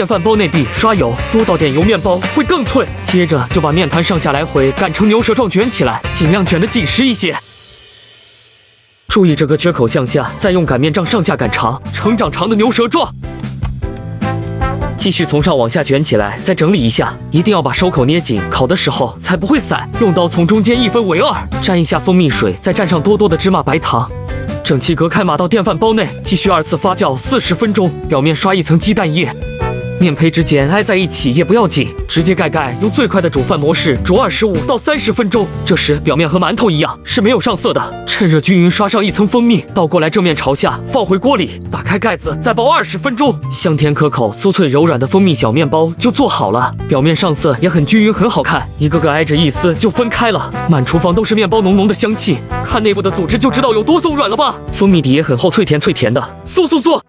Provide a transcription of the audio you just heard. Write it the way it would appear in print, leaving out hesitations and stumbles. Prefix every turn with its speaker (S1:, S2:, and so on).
S1: 电饭煲内壁刷油，多倒点油，面包会更脆。接着就把面团上下来回擀成牛舌状卷起来，尽量卷得紧实一些。注意这个缺口向下，再用擀面杖上下擀长，成长长的牛舌状。继续从上往下卷起来，再整理一下，一定要把收口捏紧，烤的时候才不会散。用刀从中间一分为二，蘸一下蜂蜜水，再蘸上多多的芝麻白糖，整齐隔开码到电饭煲内，继续2次发酵40分钟，表面刷一层鸡蛋液。面胚之间挨在一起也不要紧，直接盖，用最快的煮饭模式煮25到30分钟。这时表面和馒头一样是没有上色的，趁热均匀刷上一层蜂蜜，倒过来正面朝下放回锅里，打开盖子再煲20分钟。香甜可口、酥脆柔软的蜂蜜小面包就做好了，表面上色也很均匀，很好看，一个个挨着一撕就分开了，满厨房都是面包浓浓的香气，看内部的组织就知道有多松软了吧。蜂蜜底也很厚，脆甜的，酥。